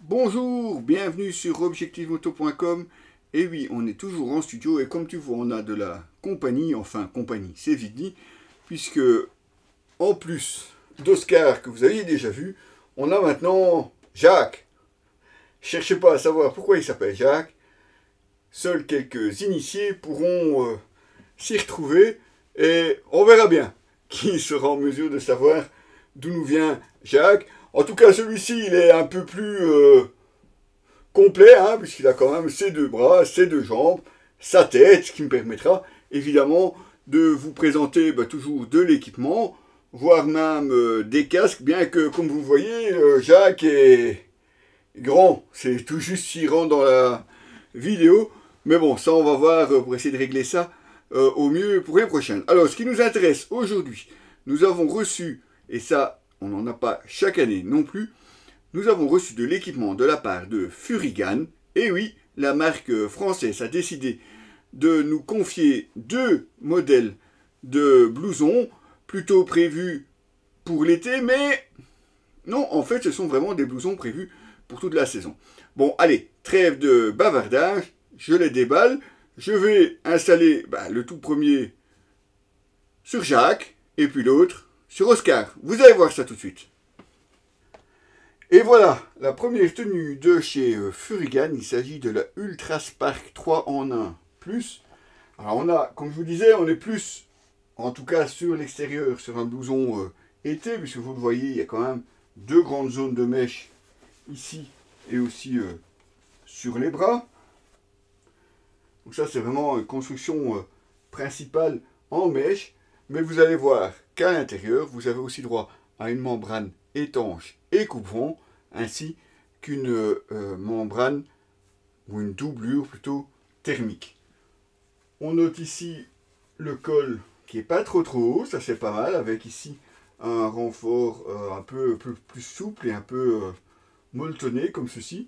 Bonjour, bienvenue sur objectivemoto.com. Et oui, on est toujours en studio et comme tu vois, on a de la compagnie, enfin compagnie, c'est vite dit, puisque en plus d'Oscar que vous aviez déjà vu, on a maintenant Jacques. Cherchez pas à savoir pourquoi il s'appelle Jacques. Seuls quelques initiés pourront s'y retrouver et on verra bien qui sera en mesure de savoir d'où nous vient Jacques. En tout cas, celui-ci, il est un peu plus complet, hein, puisqu'il a quand même ses deux bras, ses deux jambes, sa tête, ce qui me permettra évidemment de vous présenter toujours de l'équipement, voire même des casques, bien que, comme vous voyez, Jacques est grand. C'est tout juste s'il rentre dans la vidéo. Mais bon, ça, on va voir pour essayer de régler ça au mieux pour les prochaines. Alors, ce qui nous intéresse aujourd'hui, nous avons reçu, et ça, on n'en a pas chaque année non plus, nous avons reçu de l'équipement de la part de Furigan. Et oui, la marque française a décidé de nous confier deux modèles de blousons, plutôt prévus pour l'été, mais non, en fait, ce sont vraiment des blousons prévus pour toute la saison. Bon, allez, trêve de bavardage, je les déballe. Je vais installer le tout premier sur Jacques, et puis l'autre sur Oscar. Vous allez voir ça tout de suite. Et voilà, la première tenue de chez Furigan, il s'agit de la Ultra Spark 3 en 1 Plus. Alors on a, comme je vous disais, on est plus, en tout cas sur l'extérieur, sur un blouson été, puisque vous le voyez, il y a quand même deux grandes zones de mèche ici et aussi sur les bras. Donc ça c'est vraiment une construction principale en mèche, mais vous allez voir qu'à l'intérieur, vous avez aussi droit à une membrane étanche et coupe-vent, ainsi qu'une membrane, ou une doublure plutôt, thermique. On note ici le col qui est pas trop haut, ça c'est pas mal, avec ici un renfort un peu plus souple et un peu molletonné comme ceci.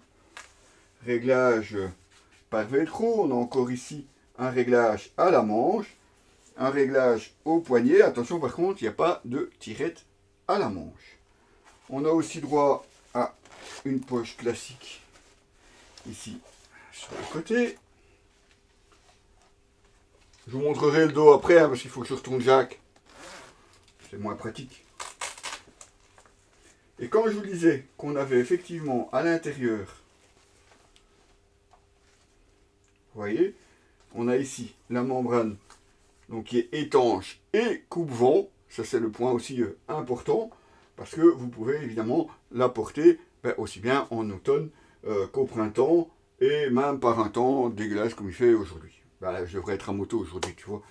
Réglage par velcro, on a encore ici un réglage à la manche, un réglage au poignet. Attention par contre, il n'y a pas de tirette à la manche. On a aussi droit à une poche classique ici sur le côté. Je vous montrerai le dos après, parce qu'il faut que je retourne Jacques. C'est moins pratique. Et quand je vous disais qu'on avait effectivement à l'intérieur, vous voyez, on a ici la membrane donc qui est étanche et coupe-vent. Ça c'est le point aussi important, parce que vous pouvez évidemment la porter aussi bien en automne qu'au printemps, et même par un temps dégueulasse comme il fait aujourd'hui. Je devrais être à moto aujourd'hui, tu vois.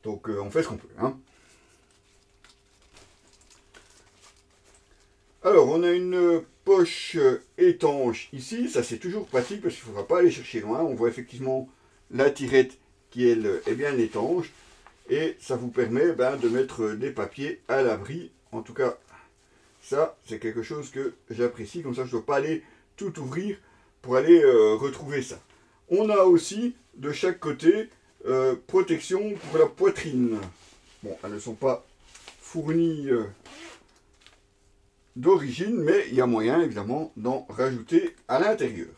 Donc on fait ce qu'on peut. Hein. Alors on a une poche étanche ici, ça c'est toujours pratique parce qu'il ne faudra pas aller chercher loin. On voit effectivement la tirette qui elle est bien étanche. Et ça vous permet de mettre des papiers à l'abri. En tout cas, ça, c'est quelque chose que j'apprécie. Comme ça, je ne dois pas aller tout ouvrir pour aller retrouver ça. On a aussi, de chaque côté, protection pour la poitrine. Bon, elles ne sont pas fournies d'origine, mais il y a moyen, évidemment, d'en rajouter à l'intérieur.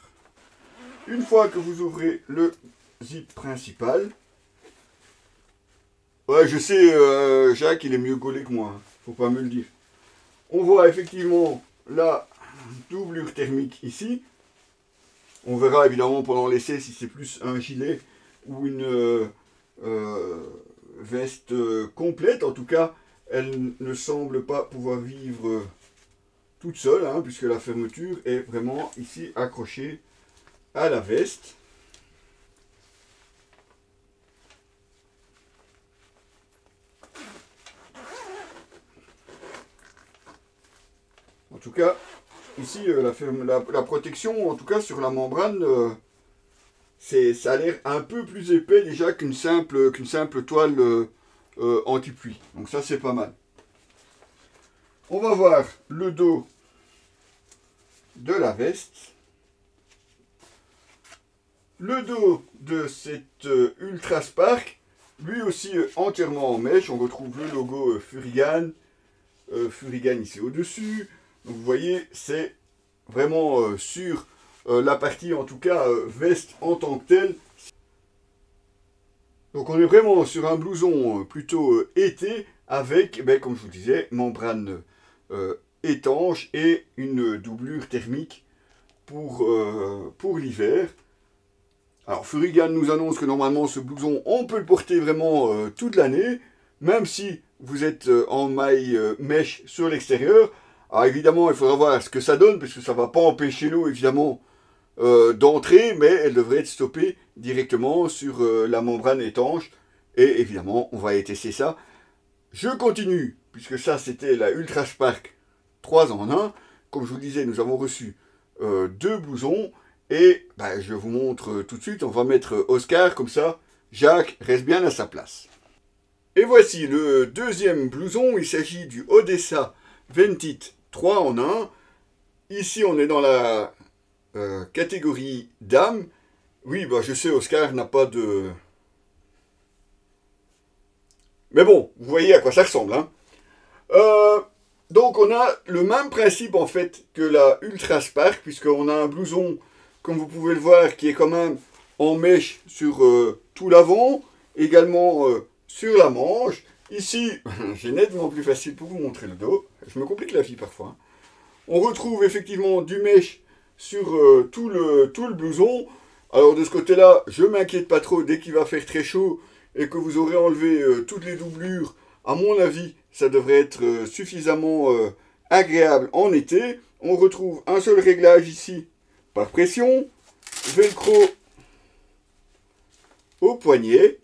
Une fois que vous ouvrez le zip principal, ouais, je sais, Jacques, il est mieux gaulé que moi, hein. Faut pas me le dire. On voit effectivement la doublure thermique ici. On verra évidemment pendant l'essai si c'est plus un gilet ou une veste complète. En tout cas, elle ne semble pas pouvoir vivre toute seule, hein, puisque la fermeture est vraiment ici accrochée à la veste. En tout cas, ici, la protection, en tout cas sur la membrane, ça a l'air un peu plus épais déjà qu'une simple toile anti-pluie. Donc ça, c'est pas mal. On va voir le dos de la veste. Le dos de cette Ultra Spark, lui aussi entièrement en mèche. On retrouve le logo Furigan. Furigan ici au-dessus. Donc vous voyez, c'est vraiment sur la partie, en tout cas, veste en tant que telle. Donc on est vraiment sur un blouson plutôt été, avec, ben, comme je vous disais, membrane étanche et une doublure thermique pour l'hiver. Alors Furigan nous annonce que normalement ce blouson, on peut le porter vraiment toute l'année, même si vous êtes en maille mèche sur l'extérieur. Alors évidemment, il faudra voir ce que ça donne, parce que ça ne va pas empêcher l'eau, évidemment, d'entrer, mais elle devrait être stoppée directement sur la membrane étanche. Et évidemment, on va tester ça. Je continue, puisque ça, c'était la Ultra Spark 3 en 1. Comme je vous le disais, nous avons reçu 2 blousons. Et ben, je vous montre tout de suite, on va mettre Oscar, comme ça, Jacques reste bien à sa place. Et voici le deuxième blouson, il s'agit du Odessa Ventit 3 en 1. Ici, on est dans la catégorie dame. Oui, bah, je sais, Oscar n'a pas de... Mais bon, vous voyez à quoi ça ressemble. Hein. Donc, on a le même principe, en fait, que la Ultra Spark, puisqu'on a un blouson, comme vous pouvez le voir, qui est quand même en mèche sur tout l'avant, également sur la manche. Ici, j'ai nettement plus facile pour vous montrer le dos. Je me complique la vie parfois. Hein. On retrouve effectivement du mèche sur tout le blouson. Alors de ce côté-là, je ne m'inquiète pas trop dès qu'il va faire très chaud et que vous aurez enlevé toutes les doublures. À mon avis, ça devrait être suffisamment agréable en été. On retrouve un seul réglage ici par pression. Velcro au poignet.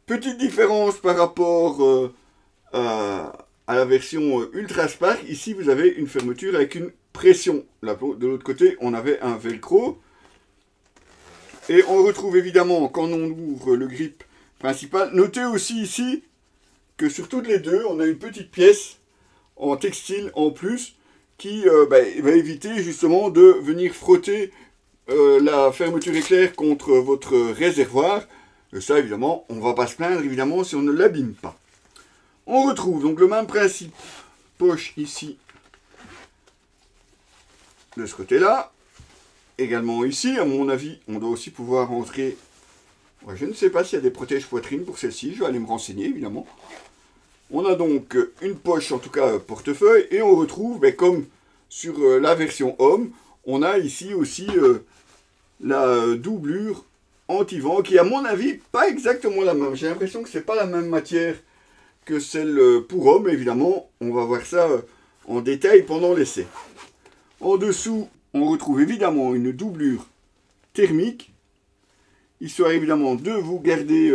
Petite différence par rapport à la version Ultra Spark. Ici, vous avez une fermeture avec une pression. Là, de l'autre côté, on avait un velcro. Et on retrouve évidemment, quand on ouvre le grip principal, notez aussi ici que sur toutes les deux, on a une petite pièce en textile en plus qui va éviter justement de venir frotter la fermeture éclair contre votre réservoir. Et ça, évidemment, on ne va pas se plaindre, évidemment, si on ne l'abîme pas. On retrouve donc le même principe, poche ici, de ce côté-là. Également ici, à mon avis, on doit aussi pouvoir entrer... Ouais, je ne sais pas s'il y a des protège-poitrine pour celle-ci, je vais aller me renseigner, évidemment. On a donc une poche, en tout cas portefeuille, et on retrouve, comme sur la version homme, on a ici aussi la doublure anti-vent, qui est à mon avis pas exactement la même. J'ai l'impression que c'est pas la même matière que celle pour homme, évidemment, on va voir ça en détail pendant l'essai. En dessous, on retrouve évidemment une doublure thermique, histoire évidemment de vous garder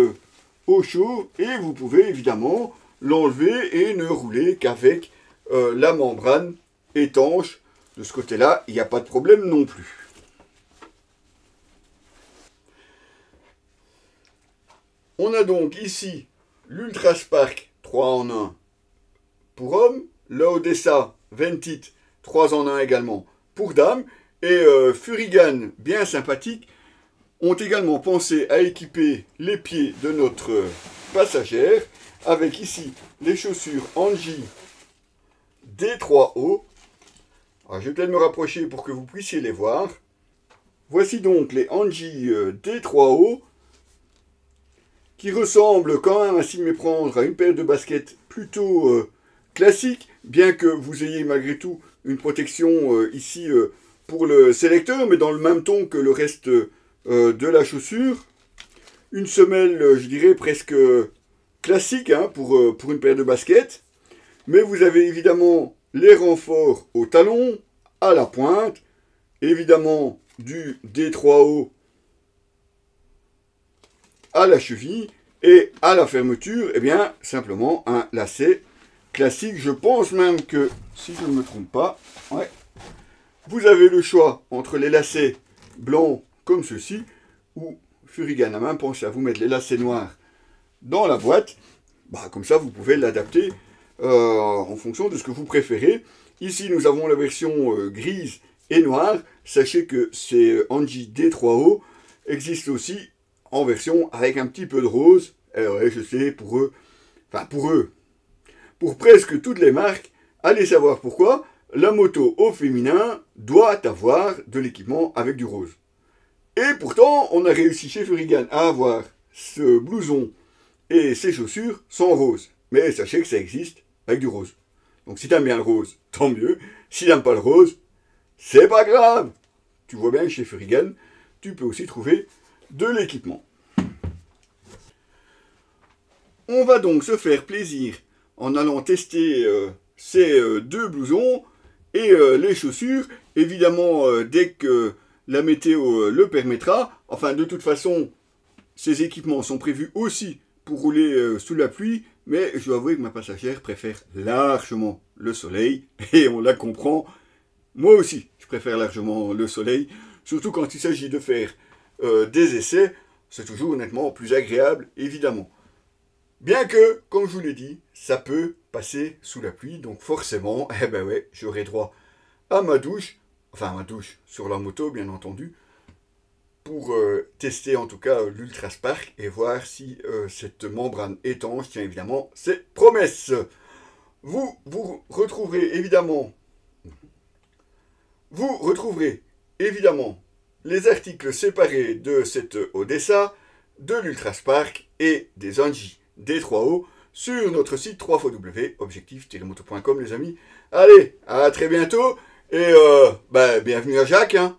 au chaud, et vous pouvez évidemment l'enlever et ne rouler qu'avec la membrane étanche. De ce côté-là, il n'y a pas de problème non plus. On a donc ici l'Ultra Spark 3 en 1 pour homme, l'Odessa Ventit 3 en 1 également pour dames, et Furigan, bien sympathique, ont également pensé à équiper les pieds de notre passagère avec ici les chaussures Angie D3O. Alors, je vais peut-être me rapprocher pour que vous puissiez les voir. Voici donc les Angie D3O qui ressemblent quand même à s'y méprendre à une paire de baskets plutôt classique, bien que vous ayez malgré tout une protection ici pour le sélecteur, mais dans le même ton que le reste de la chaussure. Une semelle, je dirais, presque classique hein, pour une paire de baskets. Mais vous avez évidemment les renforts au talon, à la pointe, évidemment du D3O à la cheville, et à la fermeture, eh bien, simplement un lacet classique. Je pense même que, si je ne me trompe pas, ouais, vous avez le choix entre les lacets blancs comme ceci, ou Furigan a même pensé à vous mettre les lacets noirs dans la boîte. Bah, comme ça, vous pouvez l'adapter en fonction de ce que vous préférez. Ici, nous avons la version grise et noire. Sachez que ces Angie D3O existent aussi en version avec un petit peu de rose. Alors, ouais, je sais, pour presque toutes les marques, allez savoir pourquoi. la moto au féminin doit avoir de l'équipement avec du rose. Et pourtant, on a réussi chez Furigan à avoir ce blouson et ces chaussures sans rose. Mais sachez que ça existe avec du rose. Donc si t'aimes bien le rose, tant mieux. Si t'aimes pas le rose, c'est pas grave. Tu vois bien que chez Furigan, tu peux aussi trouver de l'équipement. On va donc se faire plaisir en allant tester ces deux blousons et les chaussures. Évidemment, dès que la météo le permettra. Enfin, de toute façon, ces équipements sont prévus aussi pour rouler sous la pluie. Mais je dois avouer que ma passagère préfère largement le soleil. Et on la comprend. Moi aussi, je préfère largement le soleil. Surtout quand il s'agit de faire des essais. C'est toujours honnêtement plus agréable, évidemment. Bien que, comme je vous l'ai dit, ça peut passer sous la pluie. Donc forcément, eh ben ouais, j'aurai droit à ma douche. Enfin, à ma douche sur la moto, bien entendu. Pour tester en tout cas l'Ultra Spark et voir si cette membrane étanche tient évidemment ses promesses. Vous retrouverez évidemment les articles séparés de cette Odessa, de l'Ultra Spark et des Anji D3O sur notre site www.objectif-moto.com les amis. Allez, à très bientôt et bienvenue à Jacques. Hein.